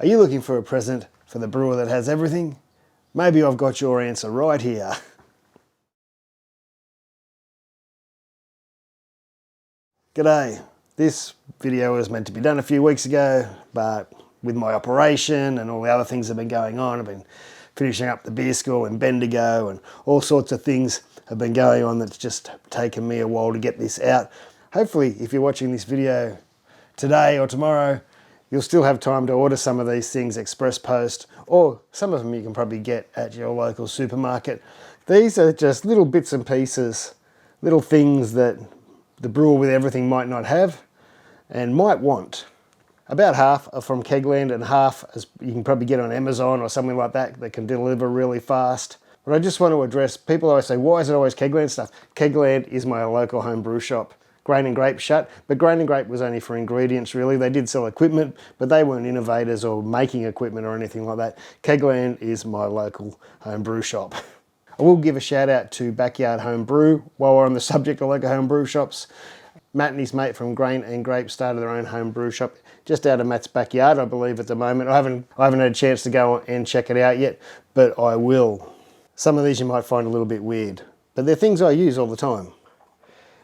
Are you looking for a present for the brewer that has everything? Maybe I've got your answer right here. G'day. This video was meant to be done a few weeks ago, but with my operation and all the other things that have been going on, I've been finishing up the beer school in Bendigo and all sorts of things have been going on that's just taken me a while to get this out. Hopefully, if you're watching this video today or tomorrow, you'll still have time to order some of these things express post, or some of them you can probably get at your local supermarket. These are just little bits and pieces, little things that the brewer with everything might not have and might want. About half are from Kegland and half as you can probably get on Amazon or something like that that can deliver really fast. But I just want to address, people always say, why is it always Kegland stuff? Kegland is my local home brew shop. Grain and Grape shut, but Grain and Grape was only for ingredients really. They did sell equipment, but they weren't innovators or making equipment or anything like that. Kegland is my local home brew shop. I will give a shout out to Backyard Home Brew while we're on the subject of local home brew shops. Matt and his mate from Grain and Grape started their own home brew shop just out of Matt's backyard, I believe, at the moment. I haven't had a chance to go and check it out yet, but I will. Some of these you might find a little bit weird, but they're things I use all the time.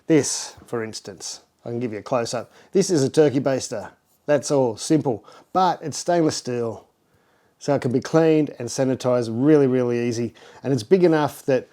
This, for instance, I can give you a close-up. This is a turkey baster. That's all, simple, but it's stainless steel. So it can be cleaned and sanitized really, really easy. And it's big enough that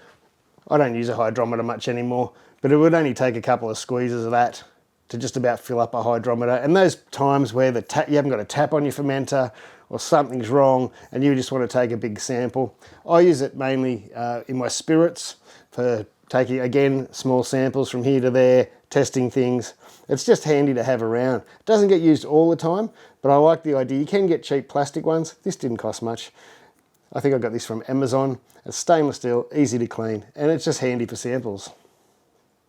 I don't use a hydrometer much anymore, but it would only take a couple of squeezes of that to just about fill up a hydrometer. And those times where you haven't got a tap on your fermenter or something's wrong and you just want to take a big sample. I use it mainly in my spirits for taking, again, small samples from here to there, testing things. It's just handy to have around. It doesn't get used all the time, but I like the idea. You can get cheap plastic ones. This didn't cost much. I think I got this from Amazon. It's stainless steel, easy to clean, and it's just handy for samples.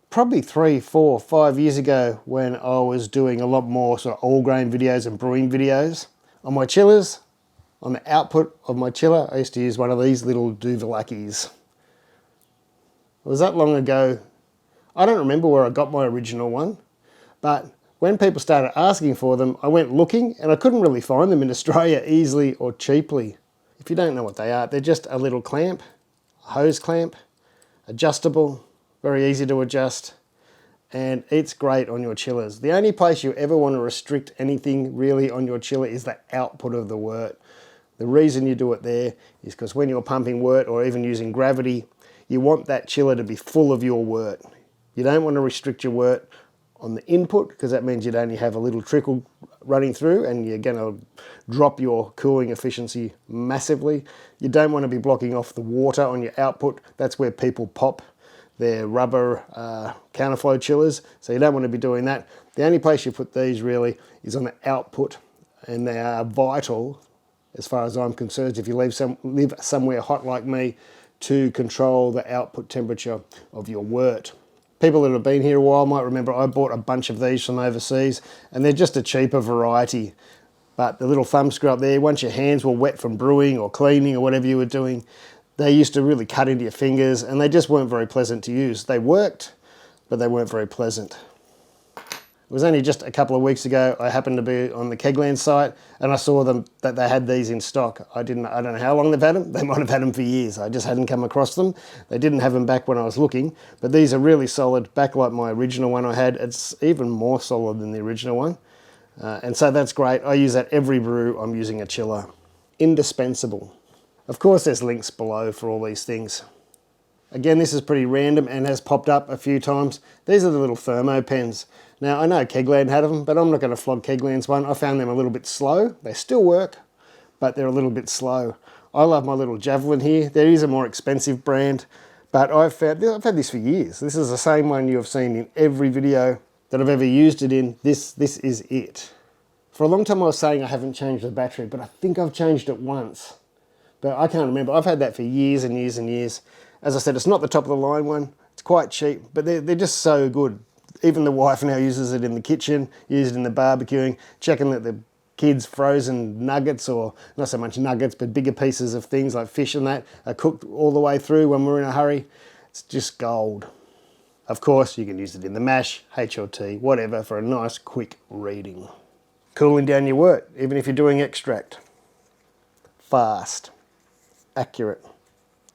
Probably 3, 4, 5 years ago when I was doing a lot more sort of all grain videos and brewing videos, on my chillers, on the output of my chiller, I used to use one of these little Duvalakis. It was that long ago. I don't remember where I got my original one, but when people started asking for them, I went looking and I couldn't really find them in Australia easily or cheaply. If you don't know what they are, they're just a little clamp, a hose clamp, adjustable, very easy to adjust, and it's great on your chillers. The only place you ever want to restrict anything really on your chiller is the output of the wort. The reason you do it there is because when you're pumping wort or even using gravity, you want that chiller to be full of your wort. You don't want to restrict your wort on the input because that means you'd only have a little trickle running through and you're going to drop your cooling efficiency massively. You don't want to be blocking off the water on your output. That's where people pop their rubber counterflow chillers, so you don't want to be doing that. The only place you put these really is on the output, and they are vital as far as I'm concerned if you live somewhere hot like me to control the output temperature of your wort. People that have been here a while might remember I bought a bunch of these from overseas and they're just a cheaper variety. But the little thumb screw up there, once your hands were wet from brewing or cleaning or whatever you were doing, they used to really cut into your fingers and they just weren't very pleasant to use. They worked, but they weren't very pleasant. It was only just a couple of weeks ago, I happened to be on the Kegland site and I saw them that they had these in stock. I don't know how long they've had them. They might have had them for years. I just hadn't come across them. They didn't have them back when I was looking, but these are really solid, back like my original one I had. It's even more solid than the original one. And so that's great. I use that every brew. I'm using a chiller. Indispensable. Of course, there's links below for all these things. Again, this is pretty random and has popped up a few times. These are the little thermo pens. Now, I know Kegland had them, but I'm not going to flog Kegland's one. I found them a little bit slow. They still work, but they're a little bit slow. I love my little Javelin here. There is a more expensive brand, but I've had this for years. This is the same one you have seen in every video that I've ever used it in. This is it. For a long time I was saying I haven't changed the battery, but I think I've changed it once. But I can't remember. I've had that for years and years and years. As I said, it's not the top of the line one. It's quite cheap, but they're just so good. Even the wife now uses it in the kitchen, uses it in the barbecuing, checking that the kids' frozen nuggets, or not so much nuggets, but bigger pieces of things like fish and that, are cooked all the way through when we're in a hurry. It's just gold. Of course, you can use it in the mash, HLT, whatever, for a nice quick reading. Cooling down your wort, even if you're doing extract. fast, accurate.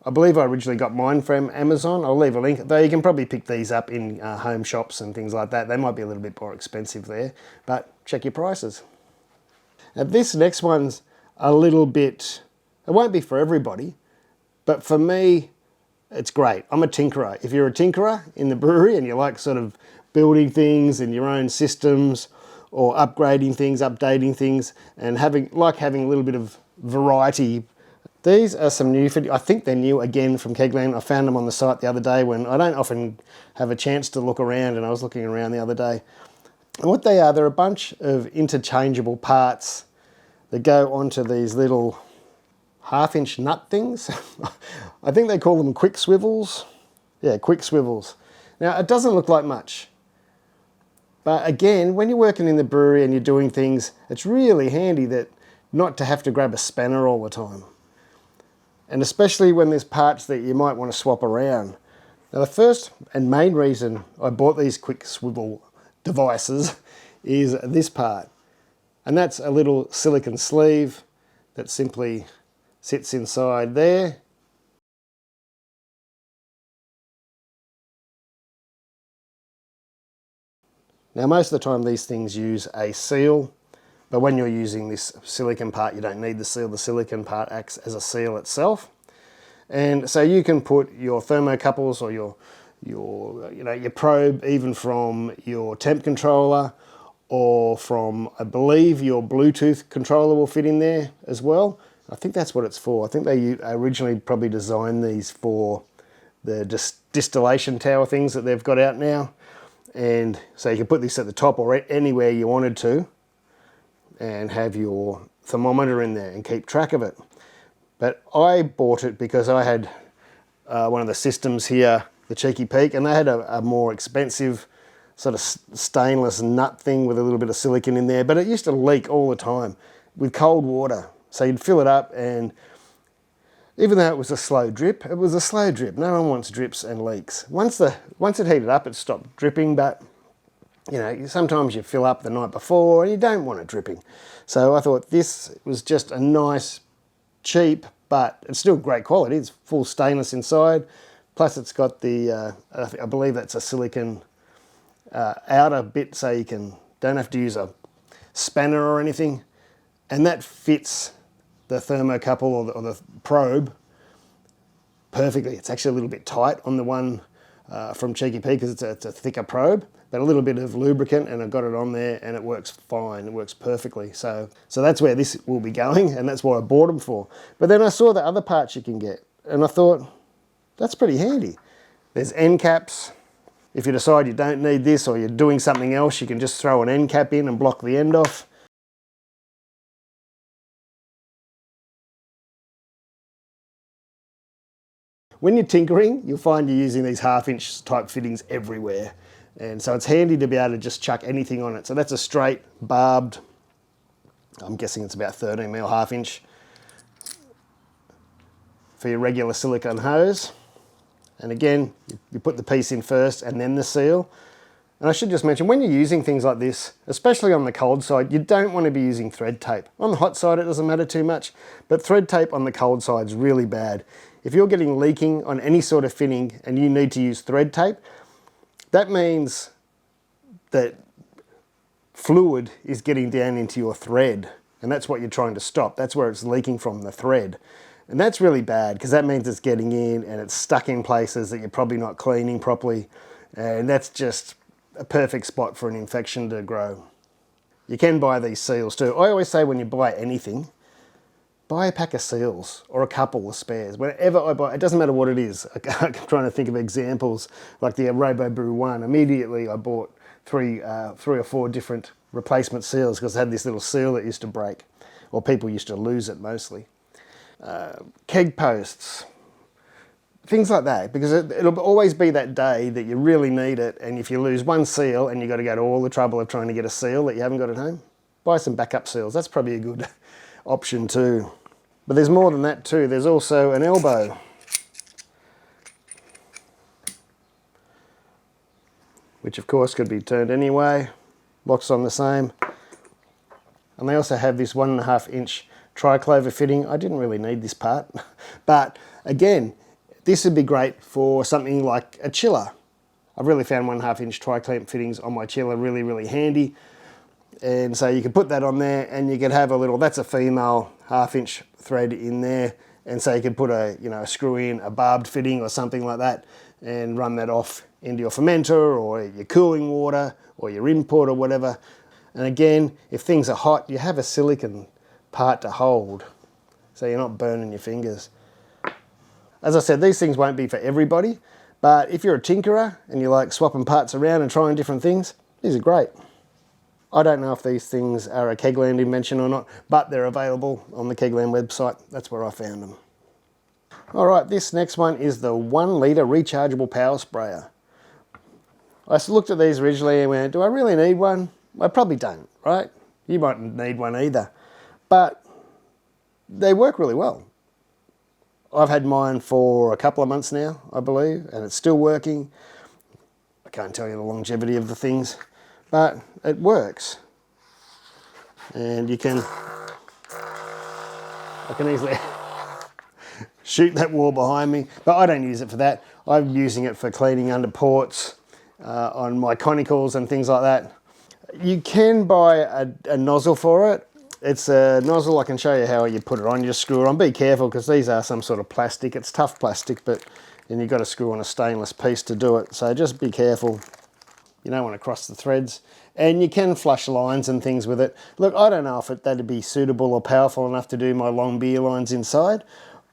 I believe I originally got mine from Amazon. I'll leave a link, though you can probably pick these up in home shops and things like that. They might be a little bit more expensive there, but check your prices. Now this next one's a little bit, it won't be for everybody, but for me, it's great. I'm a tinkerer. If you're a tinkerer in the brewery and you like sort of building things in your own systems or upgrading things, updating things, and having a little bit of variety, these are some new, I think they're new again from Kegland. I found them on the site the other day when I don't often have a chance to look around, and I was looking around the other day. And what they are, they're a bunch of interchangeable parts that go onto these little half-inch nut things. I think they call them quick swivels. Yeah, quick swivels. Now, it doesn't look like much. But again, when you're working in the brewery and you're doing things, it's really handy that not to have to grab a spanner all the time. And especially when there's parts that you might want to swap around. Now, the first and main reason I bought these quick swivel devices is this part. And that's a little silicone sleeve that simply sits inside there. Now most of the time these things use a seal, but when you're using this silicone part you don't need the seal. The silicone part acts as a seal itself. And so you can put your thermocouples or your probe even from your temp controller or from, I believe, your Bluetooth controller will fit in there as well. I think that's what it's for. I think they originally probably designed these for the distillation tower things that they've got out now. And so you can put this at the top or anywhere you wanted to and have your thermometer in there and keep track of it. But I bought it because I had one of the systems here, the Cheeky Peak, and they had a more expensive sort of stainless nut thing with a little bit of silicone in there, but it used to leak all the time with cold water. So you'd fill it up, and even though it was a slow drip, it was a slow drip. No one wants drips and leaks. Once it heated up, it stopped dripping, but you know, sometimes you fill up the night before and you don't want it dripping. So I thought this was just a nice, cheap, but it's still great quality. It's full stainless inside. Plus it's got the, I believe that's a silicone outer bit, so you don't have to use a spanner or anything. And that fits the thermocouple or the probe perfectly. It's actually a little bit tight on the one from Cheeky Peak because it's a thicker probe, but a little bit of lubricant and I've got it on there and it works fine. It works perfectly. So that's where this will be going, and that's what I bought them for. But then I saw the other parts you can get and I thought, that's pretty handy. There's end caps. If you decide you don't need this or you're doing something else, you can just throw an end cap in and block the end off. When you're tinkering, you'll find you're using these half-inch type fittings everywhere. And so it's handy to be able to just chuck anything on it. So that's a straight, barbed, I'm guessing it's about 13mm half-inch for your regular silicone hose. And again, you put the piece in first and then the seal. And I should just mention, when you're using things like this, especially on the cold side, you don't want to be using thread tape. On the hot side, it doesn't matter too much, but thread tape on the cold side is really bad. If you're getting leaking on any sort of fitting and you need to use thread tape, that means that fluid is getting down into your thread, and that's what you're trying to stop. That's where it's leaking from, the thread. And that's really bad because that means it's getting in and it's stuck in places that you're probably not cleaning properly, and that's just a perfect spot for an infection to grow. You can buy these seals too. I always say when you buy anything, buy a pack of seals or a couple of spares. Whenever I buy, it doesn't matter what it is. I'm trying to think of examples, like the Brew 1. Immediately I bought three or four different replacement seals because I had this little seal that used to break, or people used to lose it mostly. Keg posts, things like that, because it'll always be that day that you really need it, and if you lose one seal and you've got to go to all the trouble of trying to get a seal that you haven't got at home, buy some backup seals. That's probably a good option too. But there's more than that too. There's also an elbow. Which of course could be turned anyway. Locks on the same. And they also have this 1.5 inch triclover fitting. I didn't really need this part, but again, this would be great for something like a chiller. I've really found 1/2 inch tri-clamp fittings on my chiller really handy. And so you can put that on there and you can have a little, that's a female 1/2 inch thread in there. And so you can put a, you know, a screw in, a barbed fitting or something like that and run that off into your fermenter or your cooling water or your input or whatever. And again, if things are hot, you have a silicone part to hold so you're not burning your fingers. As I said, these things won't be for everybody, but if you're a tinkerer and you like swapping parts around and trying different things, these are great. I don't know if these things are a Kegland invention or not, but they're available on the Kegland website. That's where I found them. All right, this next one is the 1 litre rechargeable power sprayer. I looked at these originally and went, do I really need one? I probably don't, right? You mightn't need one either, but they work really well. I've had mine for a couple of months now, I believe, and it's still working. I can't tell you the longevity of the things, but it works. And I can easily shoot that wall behind me, but I don't use it for that. I'm using it for cleaning under ports on my conicals and things like that. You can buy a nozzle for it. It's a nozzle, I can show you how you put it on. You just screw it on. Be careful because these are some sort of plastic. It's tough plastic, but then you've got to screw on a stainless piece to do it. So just be careful. You don't want to cross the threads. And you can flush lines and things with it. Look, I don't know if that'd be suitable or powerful enough to do my long beer lines inside,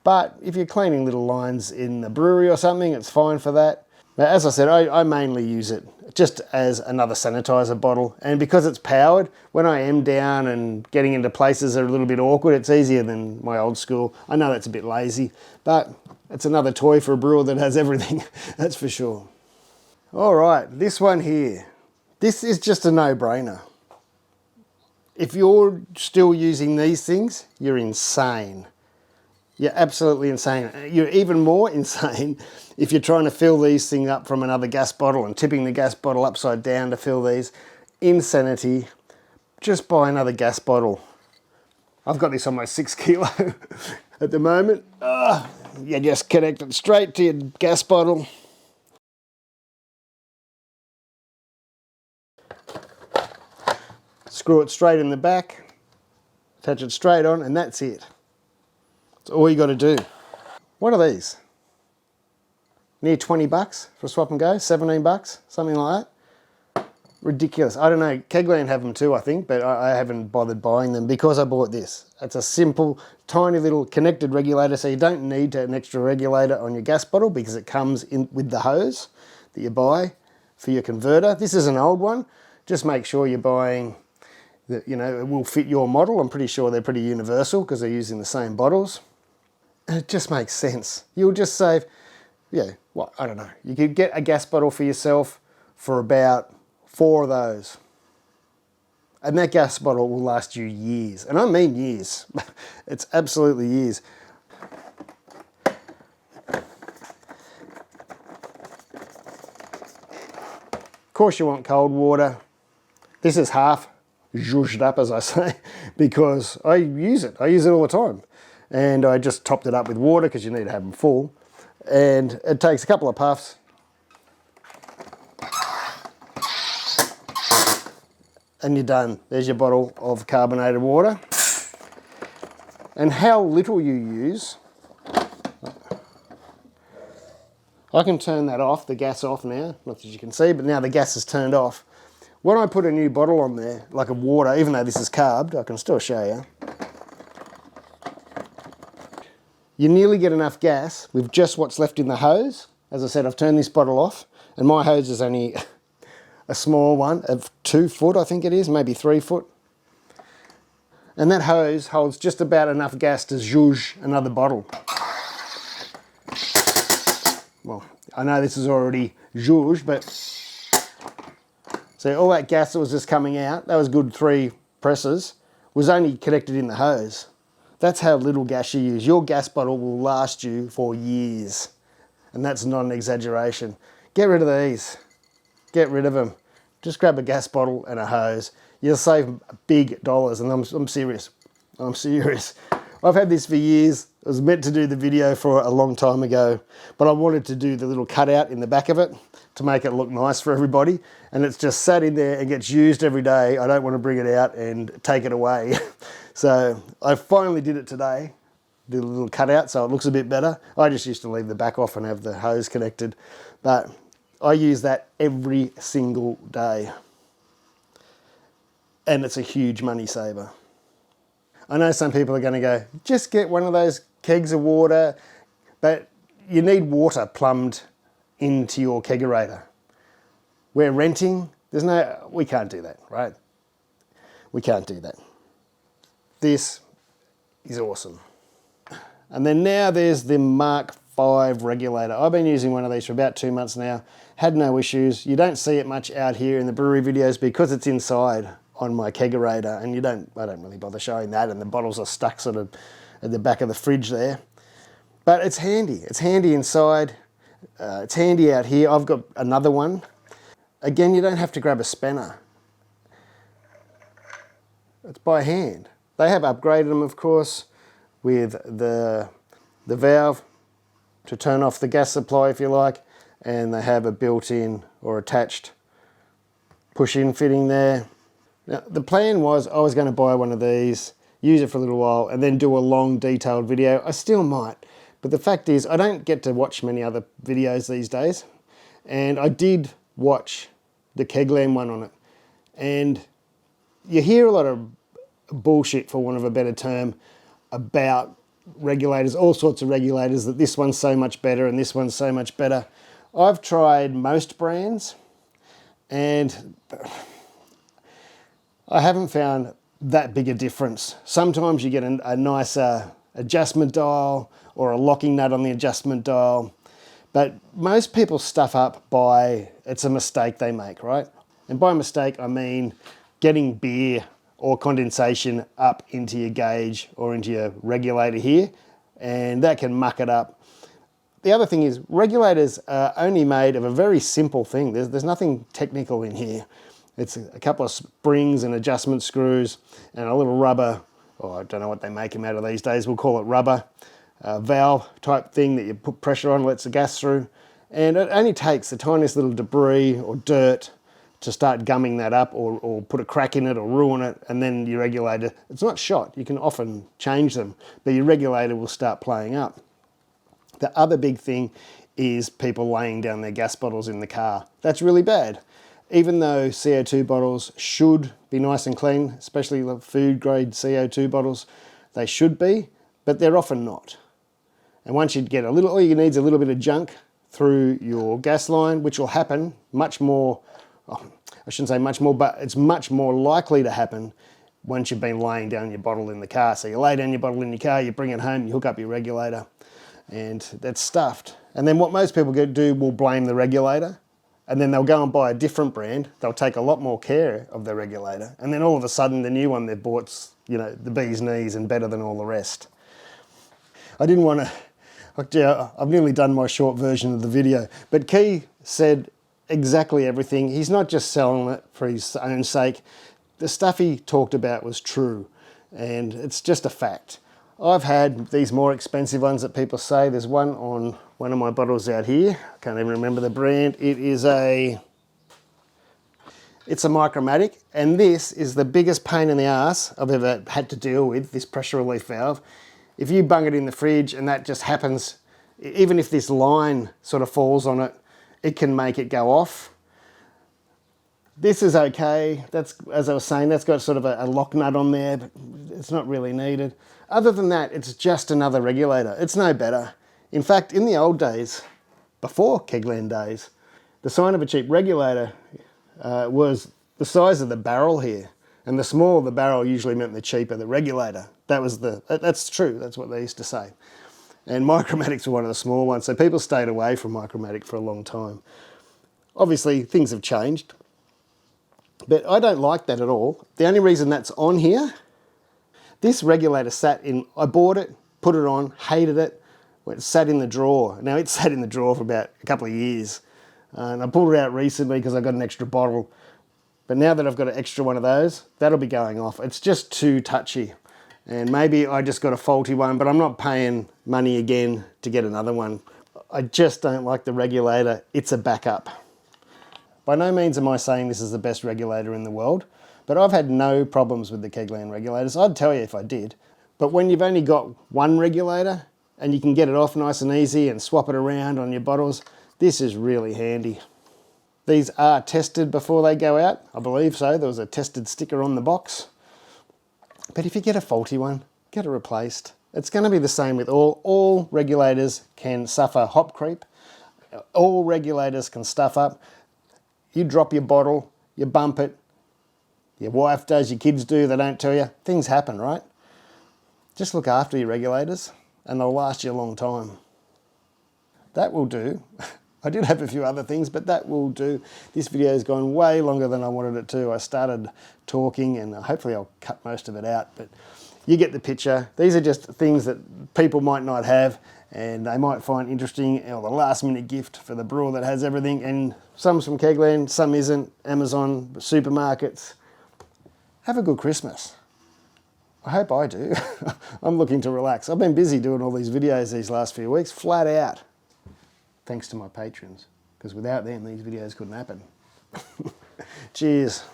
but if you're cleaning little lines in the brewery or something, it's fine for that. But as I said, I mainly use it just as another sanitizer bottle. And because it's powered, when I am down and getting into places that are a little bit awkward, it's easier than my old school. I know that's a bit lazy, but it's another toy for a brewer that has everything, that's for sure. All right, this one here. This is just a no-brainer. If you're still using these things, you're insane. You're absolutely insane. You're even more insane if you're trying to fill these things up from another gas bottle and tipping the gas bottle upside down to fill these. Insanity. Just buy another gas bottle. I've got this on my 6 kilo at the moment. You just connect it straight to your gas bottle. Screw it straight in the back, attach it straight on, and that's it. That's all you got to do. What are these? Near 20 bucks for a swap and go, 17 bucks, something like that. Ridiculous. I don't know, Kegland have them too, I think, but I haven't bothered buying them because I bought this. It's a simple, tiny little connected regulator, so you don't need an extra regulator on your gas bottle because it comes in with the hose that you buy for your converter. This is an old one. Just make sure you're buying that, you know, it will fit your model. I'm pretty sure they're pretty universal because they're using the same bottles. And it just makes sense. You'll just save, yeah, what, I don't know. You could get a gas bottle for yourself for about 4 of those. And that gas bottle will last you years. And I mean years. It's absolutely years. Of course you want cold water. This is half zhuzhed up, as I say, because I use it. I use it all the time. And I just topped it up with water because you need to have them full. And it takes a couple of puffs. And you're done. There's your bottle of carbonated water. And how little you use, I can turn that off, the gas off now, not that you can see, but now the gas is turned off. When I put a new bottle on there, like a water, even though this is carbed, I can still show you. You nearly get enough gas with just what's left in the hose. As I said, I've turned this bottle off, and my hose is only a small one of 2 foot, I think it is, maybe 3 foot. And that hose holds just about enough gas to zhuzh another bottle. Well, I know this is already zhuzhed, but see, all that gas that was just coming out, that was good 3 presses, was only connected in the hose. That's how little gas you use. Your gas bottle will last you for years. And that's not an exaggeration. Get rid of these. Get rid of them. Just grab a gas bottle and a hose. You'll save big dollars, and I'm serious. I'm serious. I've had this for years. I was meant to do the video for a long time ago, but I wanted to do the little cutout in the back of it to make it look nice for everybody. And it's just sat in there and gets used every day. I don't want to bring it out and take it away. So I finally did it today. Did a little cutout so it looks a bit better. I just used to leave the back off and have the hose connected, but I use that every single day. And it's a huge money saver. I know some people are going to go, just get one of those kegs of water, but you need water plumbed into your kegerator. We're renting, we can't do that, right? We can't do that. This is awesome. And then now there's the Mark V regulator. I've been using one of these for about 2 months now, had no issues. You don't see it much out here in the brewery videos because it's inside on my kegerator, and I don't really bother showing that, and the bottles are stuck sort of at the back of the fridge there. But it's handy. It's handy inside. It's handy out here. I've got another one. Again, you don't have to grab a spanner. It's by hand. They have upgraded them, of course, with the valve to turn off the gas supply, if you like, and they have a built-in or attached push-in fitting there. Now, the plan was I was going to buy one of these, use it for a little while, and then do a long, detailed video. I still might, but the fact is I don't get to watch many other videos these days, and I did watch the Kegland one on it, and you hear a lot of bullshit, for want of a better term, about regulators, all sorts of regulators, that this one's so much better and this one's so much better. I've tried most brands, and I haven't found that big a difference. Sometimes you get a nicer adjustment dial or a locking nut on the adjustment dial, but most people stuff up by, it's a mistake they make, right? And by mistake, I mean getting beer or condensation up into your gauge or into your regulator here, and that can muck it up. The other thing is, regulators are only made of a very simple thing. There's nothing technical in here. It's a couple of springs and adjustment screws and a little rubber, or I don't know what they make them out of these days, we'll call it rubber, valve type thing that you put pressure on, lets the gas through. And it only takes the tiniest little debris or dirt to start gumming that up, or put a crack in it or ruin it, and then your regulator, it's not shot, you can often change them, but your regulator will start playing up. The other big thing is people laying down their gas bottles in the car. That's really bad. Even though CO2 bottles should be nice and clean, especially the food grade CO2 bottles, they should be, but they're often not. And once you get all you need is a little bit of junk through your gas line, which will happen much more, I shouldn't say much more, but it's much more likely to happen once you've been laying down your bottle in the car. So you lay down your bottle in your car, you bring it home, you hook up your regulator, and that's stuffed. And then what most people do will blame the regulator, and then they'll go and buy a different brand. They'll take a lot more care of their regulator, and then all of a sudden the new one they've bought's, the bee's knees and better than all the rest. I didn't want to, I've nearly done my short version of the video, but Key said exactly everything. He's not just selling it for his own sake. The stuff he talked about was true, and it's just a fact. I've had these more expensive ones that people say. There's one on one of my bottles out here. I can't even remember the brand. It's a Micromatic, and this is the biggest pain in the ass I've ever had to deal with, this pressure relief valve. If you bung it in the fridge and that just happens, even if this line sort of falls on it, it can make it go off. This is okay. That's, as I was saying, that's got sort of a lock nut on there, but it's not really needed. Other than that, it's just another regulator. It's no better. In fact, in the old days, before Kegland days, the sign of a cheap regulator was the size of the barrel here. And the smaller the barrel usually meant the cheaper the regulator. That's true, that's what they used to say. And Micromatics were one of the small ones, so people stayed away from Micromatic for a long time. Obviously, things have changed, but I don't like that at all. The only reason that's on here, this regulator I bought it, put it on, hated it, it sat in the drawer. Now, it sat in the drawer for about a couple of years, and I pulled it out recently because I got an extra bottle. But now that I've got an extra one of those, that'll be going off. It's just too touchy. and maybe I just got a faulty one, but I'm not paying money again to get another one. I just don't like the regulator. It's a backup. By no means am I saying this is the best regulator in the world, but I've had no problems with the Kegland regulators. I'd tell you if I did. But when you've only got one regulator and you can get it off nice and easy and swap it around on your bottles, this is really handy. These are tested before they go out. I believe so. There was a tested sticker on the box. But if you get a faulty one, get it replaced. It's going to be the same with all regulators can suffer hop creep. All regulators can stuff up. You drop your bottle, you bump it, your wife does, your kids do, they don't tell you. Things happen, right? Just look after your regulators and they'll last you a long time. That will do. I did have a few other things, but that will do. This video has gone way longer than I wanted it to. I started talking and hopefully I'll cut most of it out, but you get the picture. These are just things that people might not have and they might find interesting, or the last minute gift for the brewer that has everything, and some's from Kegland, some isn't, Amazon, supermarkets. Have a good Christmas. I hope I do. I'm looking to relax. I've been busy doing all these videos these last few weeks, flat out. Thanks to my patrons, because without them, these videos couldn't happen. Cheers.